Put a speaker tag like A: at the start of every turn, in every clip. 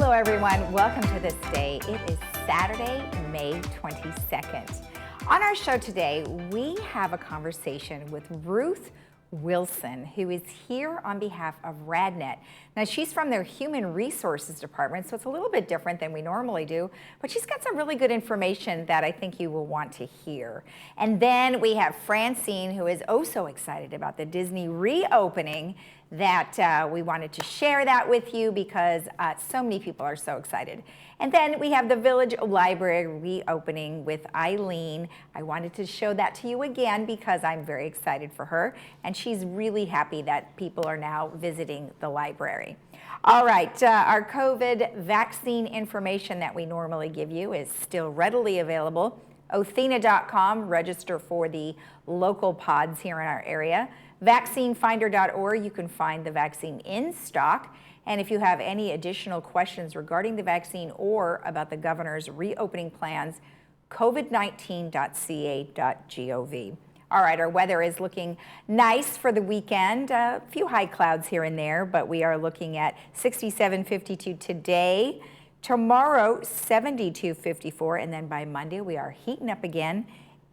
A: Hello everyone, welcome to This Day. It is Saturday, May 22nd. On our show today, we have a conversation with Ruth Wilson, who is here on behalf of RadNet. Now, she's from their Human Resources Department, so it's a little bit different than we normally do, but she's got some really good information that I think you will want to hear. And then we have Francine, who is oh so excited about the Disney reopening, that we wanted to share that with you because so many people are so excited. And then we have the Village Library reopening with Eileen. I wanted to show that to you again because I'm very excited for her, and she's really happy that people are now visiting the library. All right, our COVID vaccine information that we normally give you is still readily available. Othena.com, register for the local pods here in our area. Vaccinefinder.org, you can find the vaccine in stock. And if you have any additional questions regarding the vaccine or about the governor's reopening plans, covid19.ca.gov. All right, our weather is looking nice for the weekend. A few high clouds here and there, but we are looking at 67, 52 today. Tomorrow, 72, 54, and then by Monday, we are heating up again,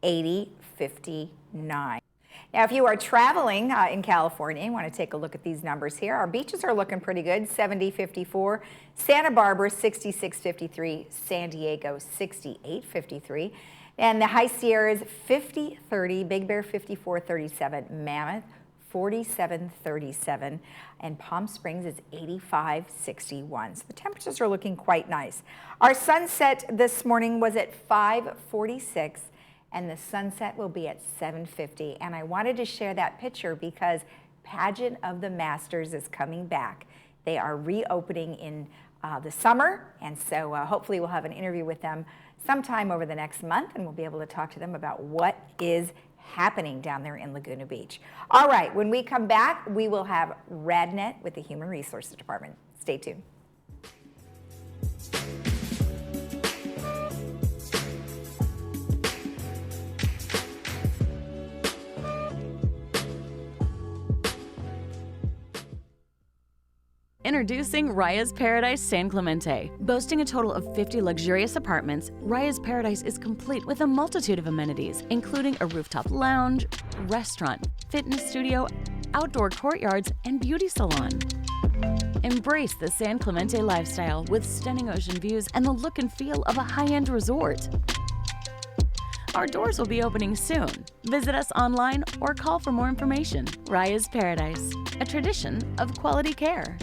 A: 80, 59. Now, if you are traveling in California, you want to take a look at these numbers here. Our beaches are looking pretty good, 70, 54. Santa Barbara, 66, 53. San Diego, 68, 53. And the High Sierras, 50, 30. Big Bear, 54, 37. Mammoth, 47, 37. And Palm Springs is 85, 61. So the temperatures are looking quite nice. Our sunset this morning was at 5:46. And the sunset will be at 7:50. And I wanted to share that picture because Pageant of the Masters is coming back. They are reopening in the summer, and so hopefully we'll have an interview with them sometime over the next month, and we'll be able to talk to them about what is happening down there in Laguna Beach. All right, when we come back, we will have RadNet with the Human Resources Department. Stay tuned.
B: Introducing Raya's Paradise San Clemente. Boasting a total of 50 luxurious apartments, Raya's Paradise is complete with a multitude of amenities, including a rooftop lounge, restaurant, fitness studio, outdoor courtyards, and beauty salon. Embrace the San Clemente lifestyle with stunning ocean views and the look and feel of a high-end resort. Our doors will be opening soon. Visit us online or call for more information. Raya's Paradise, a tradition of quality care.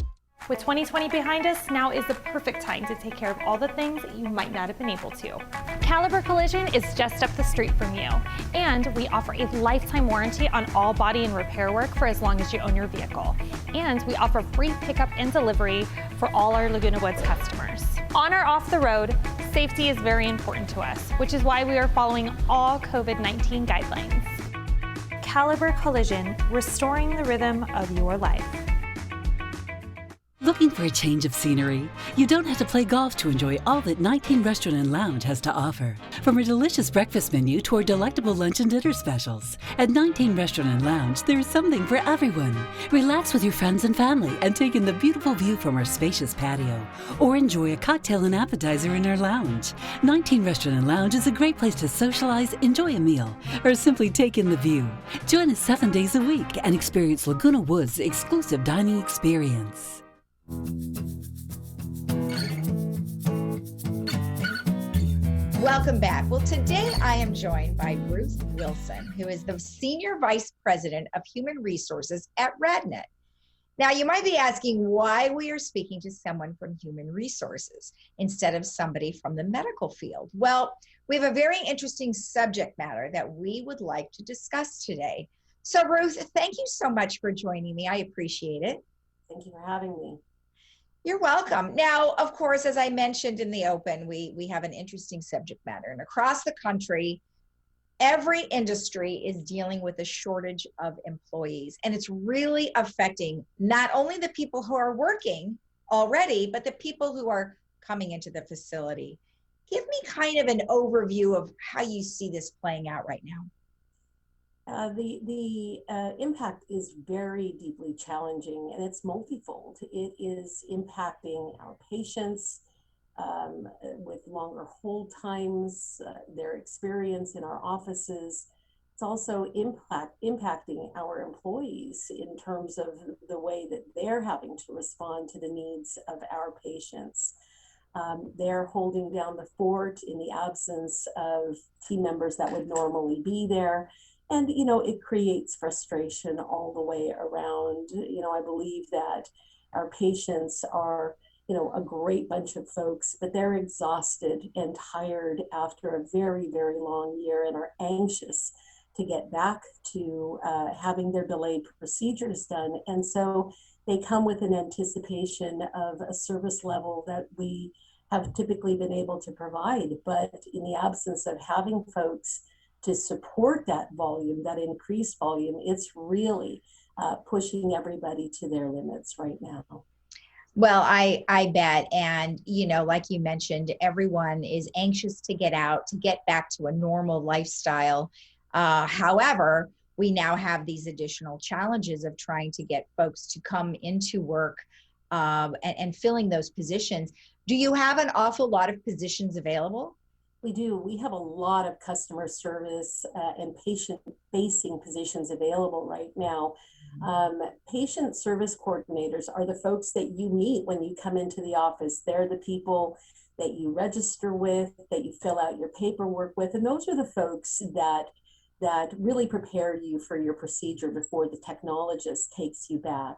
C: With 2020 behind us, now is the perfect time to take care of all the things that you might not have been able to. Caliber Collision is just up the street from you, and we offer a lifetime warranty on all body and repair work for as long as you own your vehicle. And we offer free pickup and delivery for all our Laguna Woods customers. On or off the road, safety is very important to us, which is why we are following all COVID-19 guidelines. Caliber Collision, restoring the rhythm of your life.
D: Looking for a change of scenery? You don't have to play golf to enjoy all that 19 Restaurant and Lounge has to offer. From a delicious breakfast menu to our delectable lunch and dinner specials. At 19 Restaurant and Lounge, there is something for everyone. Relax with your friends and family and take in the beautiful view from our spacious patio. Or enjoy a cocktail and appetizer in our lounge. 19 Restaurant and Lounge is a great place to socialize, enjoy a meal, or simply take in the view. Join us 7 days a week and experience Laguna Woods' exclusive dining experience.
A: Welcome back. Well, today I am joined by Ruth Wilson, who is the Senior Vice President of Human Resources at RadNet. Now, you might be asking why we are speaking to someone from Human Resources instead of somebody from the medical field. Well, we have a very interesting subject matter that we would like to discuss today. So, Ruth, thank you so much for joining me. I appreciate it.
E: Thank you for having me.
A: You're welcome. Now, of course, as I mentioned in the open, we have an interesting subject matter. And across the country, every industry is dealing with a shortage of employees. And it's really affecting not only the people who are working already, but the people who are coming into the facility. Give me kind of an overview of how you see this playing out right now.
E: The impact is very deeply challenging, and it's multifold. It is impacting our patients with longer hold times, their experience in our offices. It's also impacting our employees in terms of the way that they're having to respond to the needs of our patients. They're holding down the fort in the absence of team members that would normally be there. And, it creates frustration all the way around. I believe that our patients are, a great bunch of folks, but they're exhausted and tired after a very, very long year and are anxious to get back to having their delayed procedures done. And so they come with an anticipation of a service level that we have typically been able to provide. But in the absence of having folks to support that volume, that increased volume, it's really pushing everybody to their limits right now.
A: Well, I bet. And, like you mentioned, everyone is anxious to get out, to get back to a normal lifestyle. However, we now have these additional challenges of trying to get folks to come into work and filling those positions. Do you have an awful lot of positions available?
E: We do. We have a lot of customer service and patient-facing positions available right now. Patient service coordinators are the folks that you meet when you come into the office. They're the people that you register with, that you fill out your paperwork with, and those are the folks that really prepare you for your procedure before the technologist takes you back.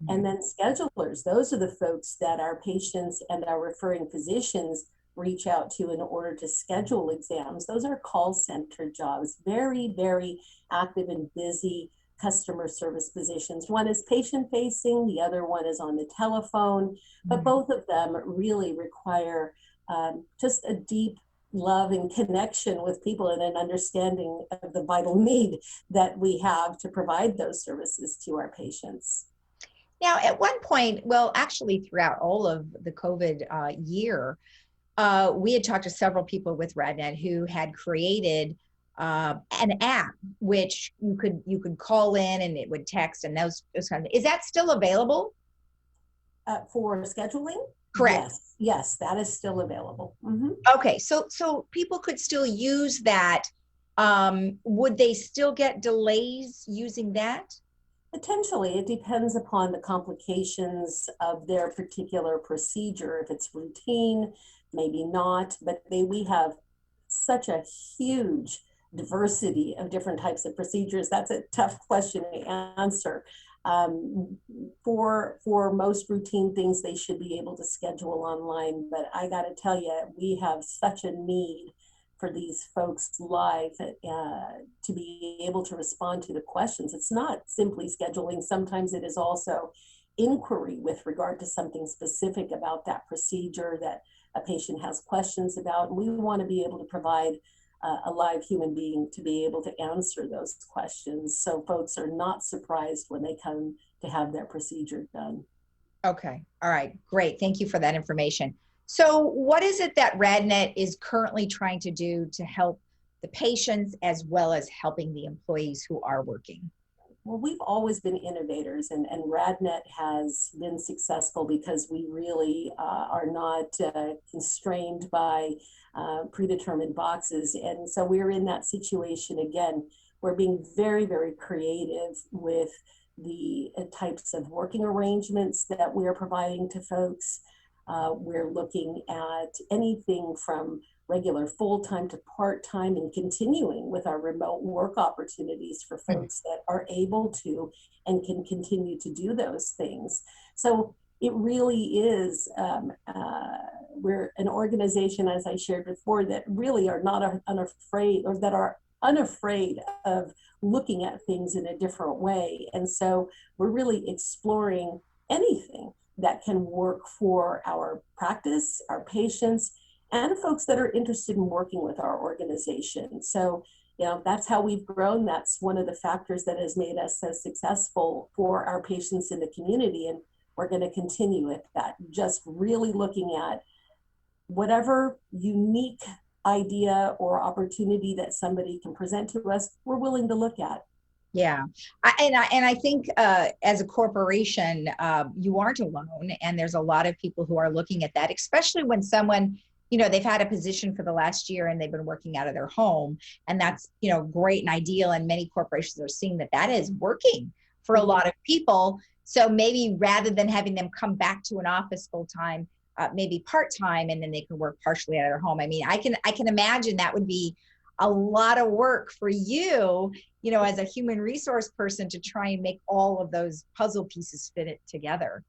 E: And then schedulers, those are the folks that our patients and our referring physicians reach out to in order to schedule exams. Those are call center jobs, very, very active and busy customer service positions. One is patient facing, the other one is on the telephone, but both of them really require just a deep love and connection with people and an understanding of the vital need that we have to provide those services to our patients.
A: Now, at one point, well, actually throughout all of the COVID year, we had talked to several people with RadNet who had created an app which you could call in and it would text and those kind of. Is that still available?
E: For scheduling?
A: Correct.
E: Yes, that is still available. Mm-hmm.
A: Okay, so people could still use that. Would they still get delays using that?
E: Potentially, it depends upon the complications of their particular procedure. If it's routine, maybe not, but we have such a huge diversity of different types of procedures. That's a tough question to answer. For most routine things, they should be able to schedule online, but I got to tell you, we have such a need for these folks live to be able to respond to the questions. It's not simply scheduling. Sometimes it is also inquiry with regard to something specific about that procedure that a patient has questions about. And we want to be able to provide a live human being to be able to answer those questions, so folks are not surprised when they come to have their procedure done.
A: Okay. All right. Great. Thank you for that information. So what is it that RadNet is currently trying to do to help the patients as well as helping the employees who are working?
E: Well, we've always been innovators, and RadNet has been successful because we really are not constrained by predetermined boxes. And so we're in that situation again. We're being very, very creative with the types of working arrangements that we're providing to folks. We're looking at anything from regular full-time to part-time and continuing with our remote work opportunities for folks that are able to and can continue to do those things. So it really is, we're an organization, as I shared before, that really are not unafraid, or that are unafraid of looking at things in a different way. And so we're really exploring anything that can work for our practice, our patients, and folks that are interested in working with our organization. So, that's how we've grown. That's one of the factors that has made us so successful for our patients in the community. And we're going to continue with that, just really looking at whatever unique idea or opportunity that somebody can present to us, we're willing to look at.
A: Yeah. And I think as a corporation, you aren't alone. And there's a lot of people who are looking at that, especially when someone, they've had a position for the last year and they've been working out of their home. And that's, great and ideal. And many corporations are seeing that is working for a lot of people. So maybe rather than having them come back to an office full time, maybe part-time, and then they can work partially out of their home. I mean, I can imagine that would be a lot of work for you, as a human resource person, to try and make all of those puzzle pieces fit it together.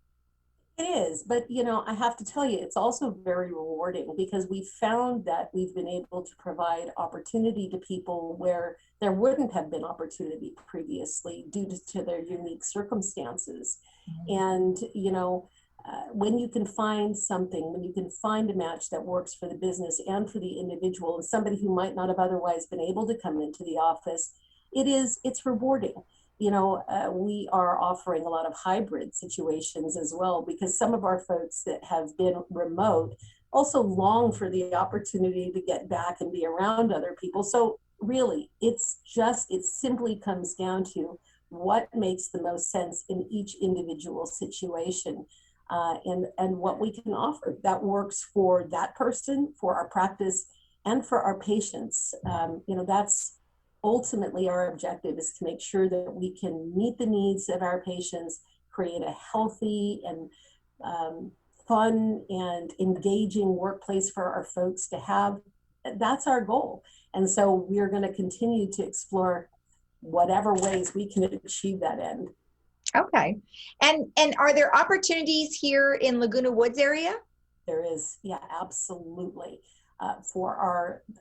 E: It is, but I have to tell you, it's also very rewarding because we've found that we've been able to provide opportunity to people where there wouldn't have been opportunity previously due to their unique circumstances. And, when you can find something, when you can find a match that works for the business and for the individual, and somebody who might not have otherwise been able to come into the office, it's rewarding. We are offering a lot of hybrid situations as well, because some of our folks that have been remote also long for the opportunity to get back and be around other people. So really, it simply comes down to what makes the most sense in each individual situation. And what we can offer that works for that person, for our practice, and for our patients. That's ultimately our objective, is to make sure that we can meet the needs of our patients, create a healthy and fun and engaging workplace for our folks to have. That's our goal. And so we're going to continue to explore whatever ways we can achieve that end.
A: Okay. And are there opportunities here in Laguna Woods area?
E: There is, yeah, absolutely. For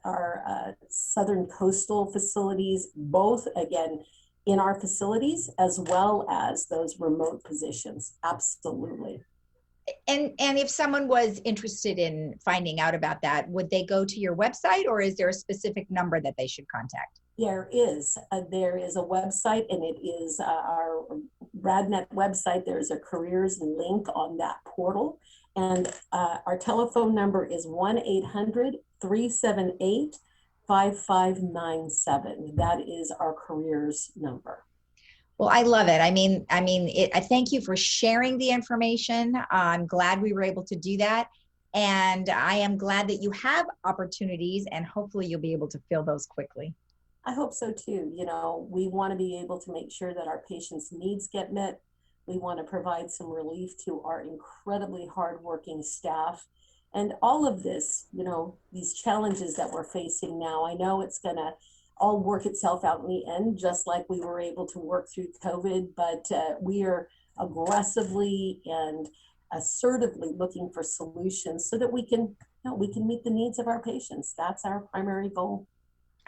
E: our southern coastal facilities, both, again, in our facilities as well as those remote positions. Absolutely.
A: And if someone was interested in finding out about that, would they go to your website, or is there a specific number that they should contact?
E: There is a website, and it is our RadNet website. There's a careers link on that portal. And our telephone number is 1-800-378-5597. That is our careers number.
A: Well, I love it. I thank you for sharing the information. I'm glad we were able to do that. And I am glad that you have opportunities, and hopefully you'll be able to fill those quickly.
E: I hope so too. We want to be able to make sure that our patients' needs get met. We want to provide some relief to our incredibly hardworking staff. And all of this, these challenges that we're facing now, I know it's going to all work itself out in the end, just like we were able to work through COVID, but we are aggressively and assertively looking for solutions so that we can meet the needs of our patients. That's our primary goal.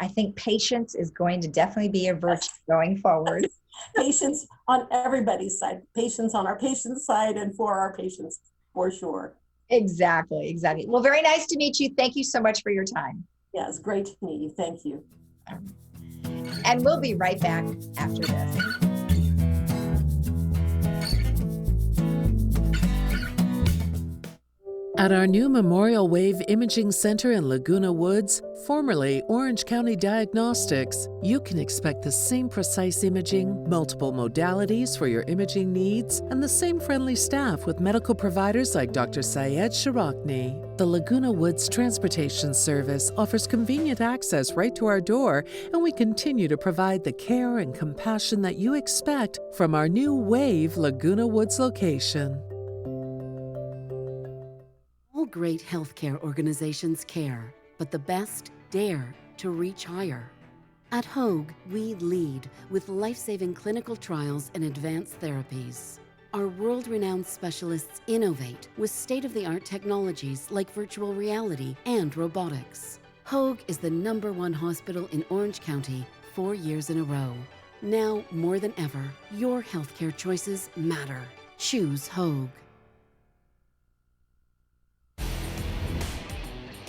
A: I think patience is going to definitely be a virtue going forward.
E: Patience on everybody's side, patience on our patient's side, and for our patients, for sure.
A: Exactly. Well, very nice to meet you. Thank you so much for your time.
E: Yeah, it's great to meet you. Thank you.
A: And we'll be right back after this.
F: At our new Memorial Wave Imaging Center in Laguna Woods, formerly Orange County Diagnostics, you can expect the same precise imaging, multiple modalities for your imaging needs, and the same friendly staff with medical providers like Dr. Syed Sharakni. The Laguna Woods Transportation Service offers convenient access right to our door, and we continue to provide the care and compassion that you expect from our new Wave Laguna Woods location.
G: All great healthcare organizations care, but the best dare to reach higher. At Hoag, we lead with life-saving clinical trials and advanced therapies. Our world-renowned specialists innovate with state-of-the-art technologies like virtual reality and robotics. Hoag is the #1 hospital in Orange County 4 years in a row. Now, more than ever, your healthcare choices matter. Choose Hoag.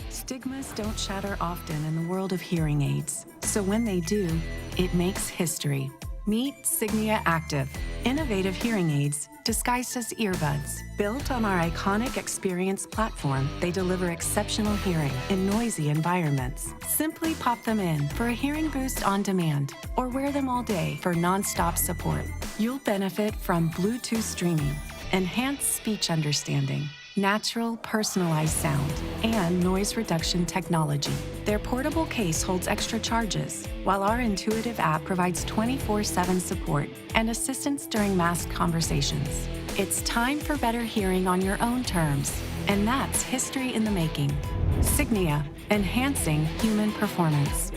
H: Stigmas don't shatter often in the world of hearing aids, so when they do, it makes history. Meet Cygnia Active, innovative hearing aids disguised as earbuds. Built on our iconic Experience platform, they deliver exceptional hearing in noisy environments. Simply pop them in for a hearing boost on demand, or wear them all day for nonstop support. You'll benefit from Bluetooth streaming, enhanced speech understanding, natural, personalized sound, and noise reduction technology. Their portable case holds extra charges, while our intuitive app provides 24/7 support and assistance during mass conversations. It's time for better hearing on your own terms, and that's history in the making. Cygnia, enhancing human performance.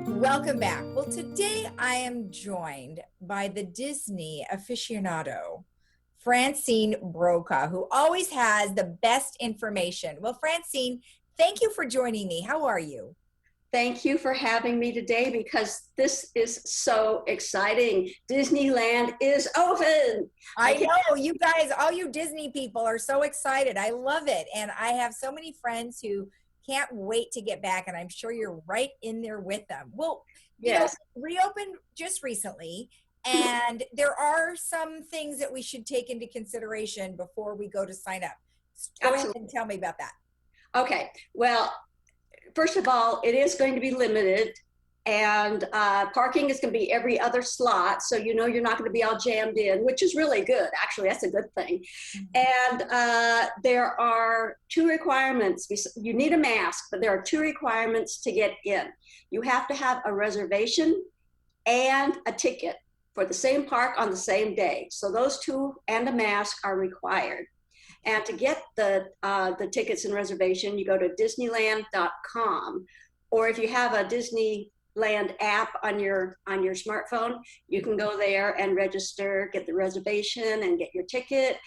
A: Welcome back. Well, today I am joined by the Disney aficionado, Francine Broca, who always has the best information. Well, Francine, thank you for joining me. How are you?
I: Thank you for having me today because this is so exciting. Disneyland is open.
A: I know you guys, all you Disney people are so excited. I love it. And I have so many friends who can't wait to get back, and I'm sure you're right in there with them. Well,
I: yes,
A: reopened just recently, and there are some things that we should take into consideration before we go to sign up. Go ahead and tell me about that.
I: Okay, well, first of all, it is going to be limited, and parking is going to be every other slot, so you know you're not going to be all jammed in, which is really good. Actually, that's a good thing. And there are two requirements. You need a mask, but there are two requirements to get in. You have to have a reservation and a ticket for the same park on the same day. So those two and a mask are required. And to get the tickets and reservation, you go to Disneyland.com, or if you have a Disneyland app on your smartphone, you can go there and register, get the reservation, and get your ticket,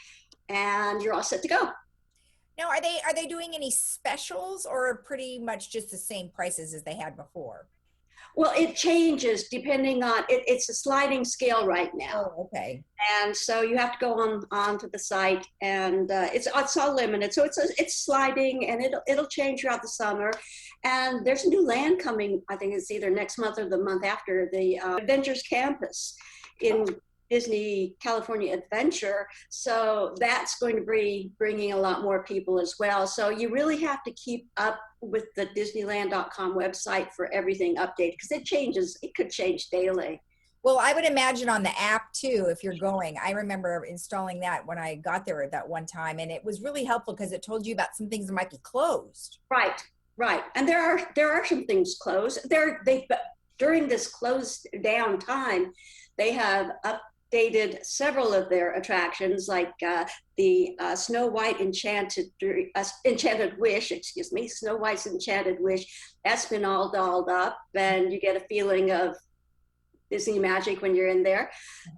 I: and you're all set to go.
A: Now, are they doing any specials, or pretty much just the same prices as they had before?
I: Well, it changes depending on it's a sliding scale right now.
A: Oh, okay.
I: And so you have to go on to the site, and it's all limited. So it's sliding, and it'll change throughout the summer. And there's a new land coming. I think it's either next month or the month after, the Adventures Campus in Disney California Adventure. So that's going to be bringing a lot more people as well. So you really have to keep up with the Disneyland.com website for everything updated, because it changes. It could change daily.
A: Well, I would imagine on the app too, if you're going. I remember installing that when I got there at that one time, and it was really helpful because it told you about some things that might be closed.
I: Right. And there are some things closed. During this closed down time, they have updated several of their attractions, like the Snow White's Enchanted Wish. That's been all dolled up, and you get a feeling of Disney magic when you're in there.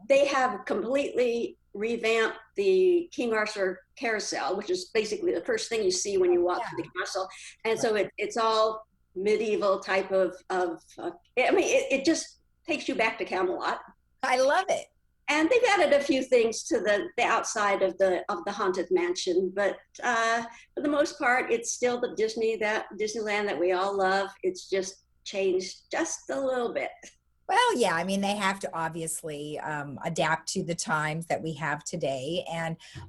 I: They have completely revamped the King Arthur Carousel, which is basically the first thing you see when you walk through the castle. And so it's all medieval type of it just takes you back to Camelot.
A: I love it.
I: And they've added a few things to the outside of the Haunted Mansion, but for the most part, it's still the Disneyland that we all love. It's just changed just a little bit.
A: Well, yeah, I mean, they have to obviously adapt to the times that we have today.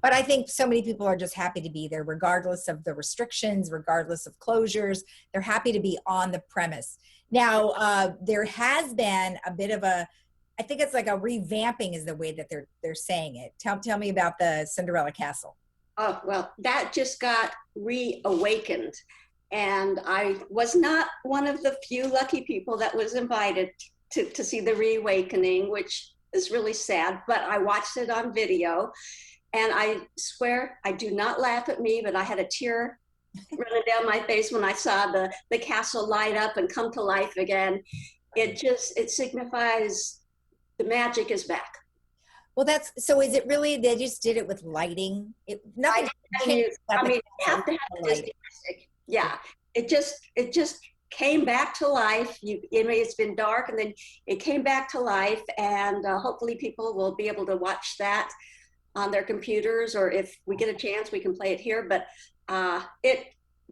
A: But I think so many people are just happy to be there, regardless of the restrictions, regardless of closures. They're happy to be on the premise. Now, there has been a bit of I think it's like a revamping is the way that they're saying it. Tell me about the Cinderella Castle.
I: Oh, well, that just got reawakened. And I was not one of the few lucky people that was invited to see the reawakening, which is really sad, but I watched it on video, and I swear, I do not laugh at me, but I had a tear running down my face when I saw the castle light up and come to life again. It signifies the magic is back.
A: Well, so is it really, they just did it with lighting? You have to have Disney magic.
I: Yeah, it just came back to life. It's been dark, and then it came back to life, and hopefully people will be able to watch that on their computers, or if we get a chance, we can play it here. But it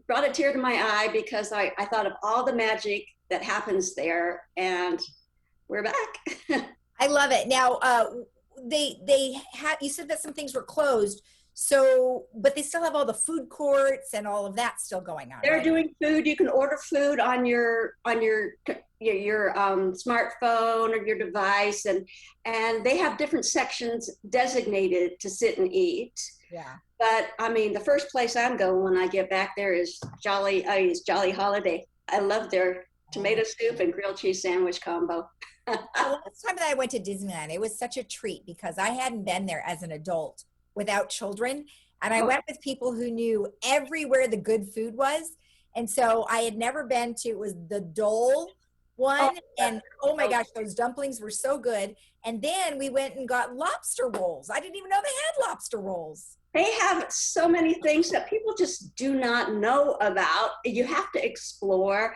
I: brought a tear to my eye because I thought of all the magic that happens there, and we're back.
A: I love it. Now, you said that some things were closed, so, but they still have all the food courts and all of that still going on.
I: They're
A: right?
I: doing food. You can order food on your smartphone or your device, and they have different sections designated to sit and eat.
A: Yeah.
I: But I mean, the first place I'm going when I get back there is Jolly Holiday. I love their tomato soup and grilled cheese sandwich combo.
A: The last time that I went to Disneyland, it was such a treat because I hadn't been there as an adult without children. And I went with people who knew everywhere the good food was. And so I had never been to, it was the Dole one. And oh my gosh, those dumplings were so good. And then we went and got lobster rolls. I didn't even know they had lobster rolls.
I: They have so many things that people just do not know about. You have to explore.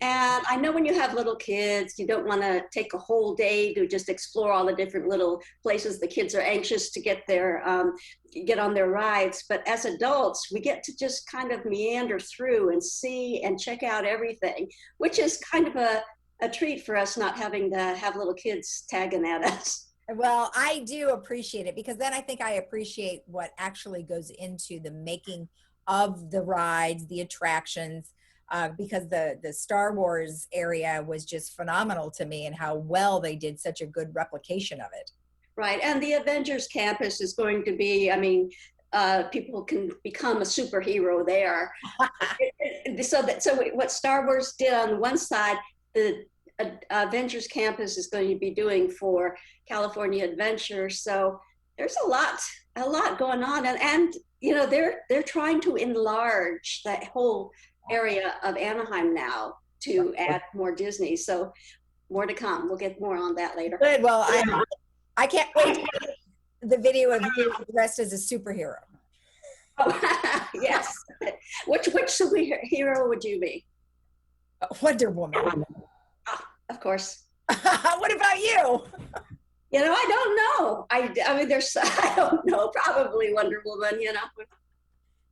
I: And I know when you have little kids, you don't want to take a whole day to just explore all the different little places. The kids are anxious to get on their rides. But as adults, we get to just kind of meander through and see and check out everything, which is kind of a treat for us, not having to have little kids tagging at us.
A: Well, I do appreciate it because then I think I appreciate what actually goes into the making of the rides, the attractions, because the Star Wars area was just phenomenal to me and how well they did such a good replication of it.
I: Right, and the Avengers campus is going to be, I mean, people can become a superhero there. So what Star Wars did on one side, the Avengers campus is going to be doing for California Adventure. So there's a lot going on, and you know they're trying to enlarge that whole area of Anaheim now to add more Disney. So more to come. We'll get more on that later.
A: Good. Well, I can't wait to see the video of you dressed as a superhero.
I: Oh, yes. Which superhero would you be?
A: Wonder Woman.
I: Of course.
A: What about you?
I: You know, I don't know. I mean, I don't know. Probably Wonder Woman. You know.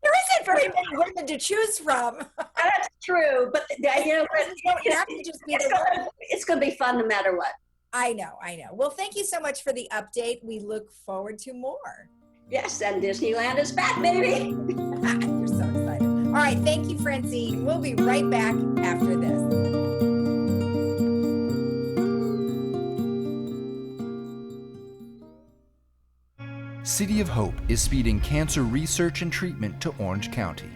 A: There isn't very many women to choose from.
I: That's true, but you know, it's going to be fun no matter what.
A: I know. Well, thank you so much for the update. We look forward to more.
I: Yes, and Disneyland is back, baby.
A: You're so excited. All right, thank you, Francine. We'll be right back after this.
J: City of Hope is speeding cancer research and treatment to Orange County.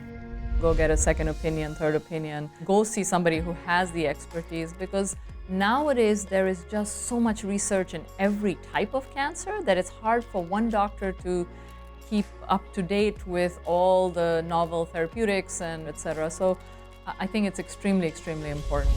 K: Go get a second opinion, third opinion. Go see somebody who has the expertise, because nowadays there is just so much research in every type of cancer that it's hard for one doctor to keep up to date with all the novel therapeutics and etc. So I think it's extremely, extremely important.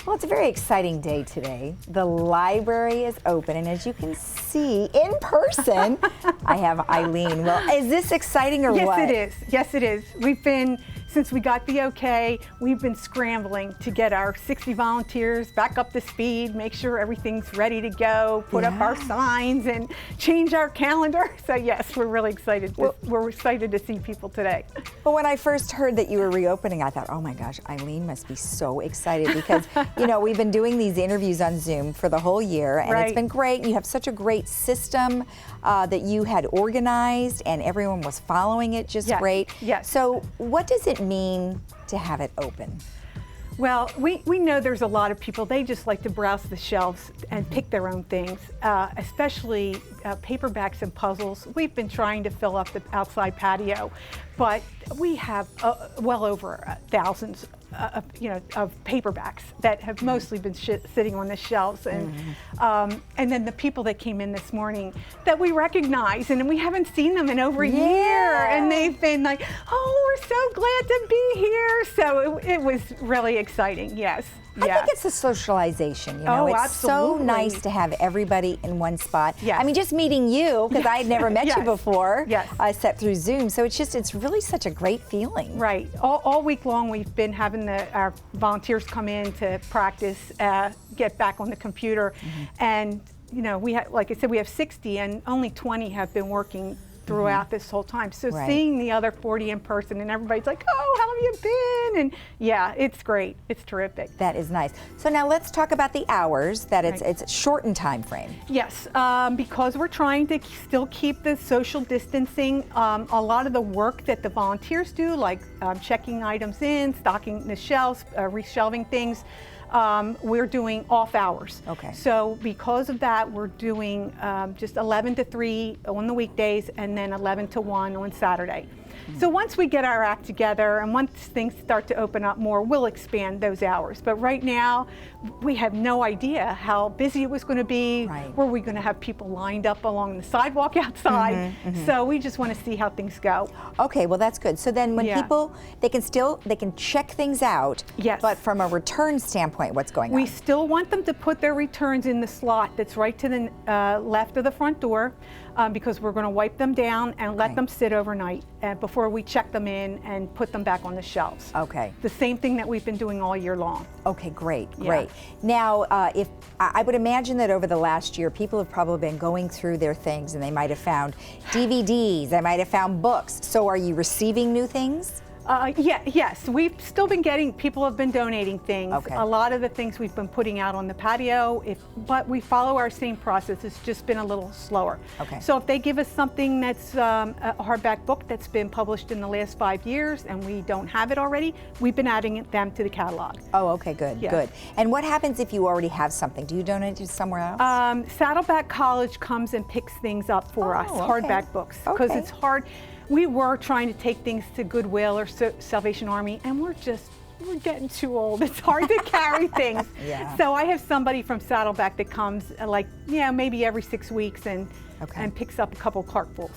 A: Well, it's a very exciting day today. The library is open, and as you can see in person, I have Eileen. Well, is this exciting or what?
L: Yes, it is. Yes, it is. We've been, since we got the okay, we've been scrambling to get our 60 volunteers back up to speed, make sure everything's ready to go, put up our signs, and change our calendar. So yes, we're really excited. We're excited to see people today.
A: But when I first heard that you were reopening, I thought, oh my gosh, Eileen must be so excited because, you know, we've been doing these interviews on Zoom for the whole year, and it's been great. You have such a great system that you had organized, and everyone was following it just great.
L: Yes.
A: So what does it mean to have it open?
L: Well, we know there's a lot of people, they just like to browse the shelves and pick their own things, especially paperbacks and puzzles. We've been trying to fill up the outside patio, but we have well over thousands of paperbacks that have mostly been sitting on the shelves, and then the people that came in this morning that we recognize, and we haven't seen them in over a year, and they've been like, "Oh, we're so glad to be here." So it was really exciting. Yes.
A: I think it's the socialization, you know.
L: Oh,
A: it's
L: absolutely.
A: so nice to have everybody in one spot.
L: Yes.
A: I mean, just meeting you, because I had never met you before,
L: Yes.
A: except through Zoom. So it's really such a great feeling.
L: Right. All week long, we've been having our volunteers come in to practice, get back on the computer, and we have, like I said, we have 60, and only 20 have been working throughout this whole time. So seeing the other 40 in person, and everybody's like, "Oh, how have you been?" And yeah, it's great. It's terrific.
A: That is nice. So now let's talk about the hours, that it's a shortened time frame.
L: Yes, because we're trying to still keep the social distancing. A lot of the work that the volunteers do, like checking items in, stocking the shelves, reshelving things, we're doing off hours.
A: Okay.
L: So because of that, we're doing just 11 to 3 on the weekdays, and then 11 to 1 on Saturday. So once we get our act together and once things start to open up more, we'll expand those hours. But right now, we have no idea how busy it was going to be.
A: Right.
L: Were we going to have people lined up along the sidewalk outside? So we just want to see how things go.
A: Okay, well that's good. So then when people, they can check things out,
L: Yes.
A: but from a return standpoint, what's going
L: We
A: on?
L: still want them to put their returns in the slot that's right to the left of the front door, because we're going to wipe them down and let them sit overnight before we check them in and put them back on the shelves.
A: Okay.
L: The same thing that we've been doing all year long.
A: Okay, great. Now, if I would imagine that over the last year, people have probably been going through their things, and they might have found DVDs, they might have found books. So are you receiving new things?
L: Yes, we've still been getting, people have been donating things.
A: Okay.
L: A lot of the things we've been putting out on the patio, but we follow our same process. It's just been a little slower.
A: Okay.
L: So if they give us something that's a hardback book that's been published in the last 5 years and we don't have it already, we've been adding them to the catalog.
A: Oh, okay, good, good. And what happens if you already have something? Do you donate it somewhere else?
L: Saddleback College comes and picks things up for us, hardback books, because it's hard. We were trying to take things to Goodwill or Salvation Army, and we're getting too old. It's hard to carry things. So I have somebody from Saddleback that comes maybe every 6 weeks and picks up a couple cartfuls.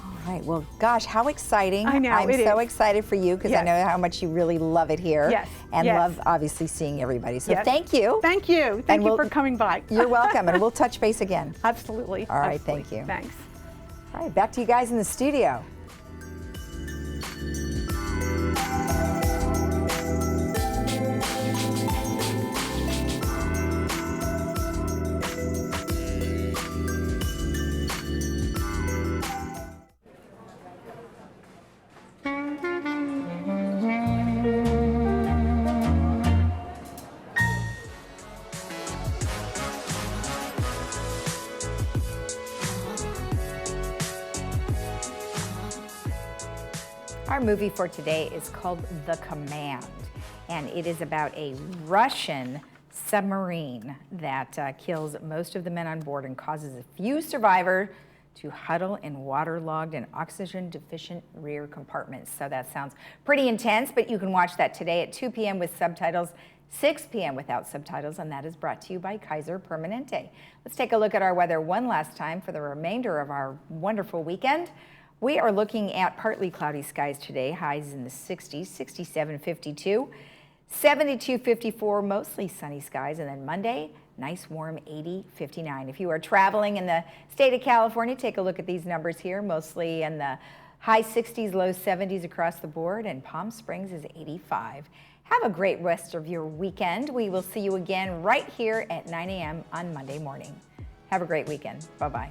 A: All right, well, gosh, how exciting.
L: I know,
A: I'm so excited for you, because I know how much you really love it here.
L: Yes.
A: And love, obviously, seeing everybody. So thank you.
L: Thank you. Thank you for coming by.
A: You're welcome, and we'll touch base again.
L: Absolutely.
A: All right,
L: Absolutely.
A: thank you.
L: Thanks.
A: All right, back to you guys in the studio. Our movie for today is called The Command, and it is about a Russian submarine that kills most of the men on board and causes a few survivors to huddle in waterlogged and oxygen-deficient rear compartments. So that sounds pretty intense, but you can watch that today at 2 p.m. with subtitles, 6 p.m. without subtitles, and that is brought to you by Kaiser Permanente. Let's take a look at our weather one last time for the remainder of our wonderful weekend. We are looking at partly cloudy skies today, highs in the 60s, 67, 52, 72, 54, mostly sunny skies, and then Monday, nice warm 80, 59. If you are traveling in the state of California, take a look at these numbers here, mostly in the high 60s, low 70s across the board, and Palm Springs is 85. Have a great rest of your weekend. We will see you again right here at 9 a.m. on Monday morning. Have a great weekend. Bye-bye.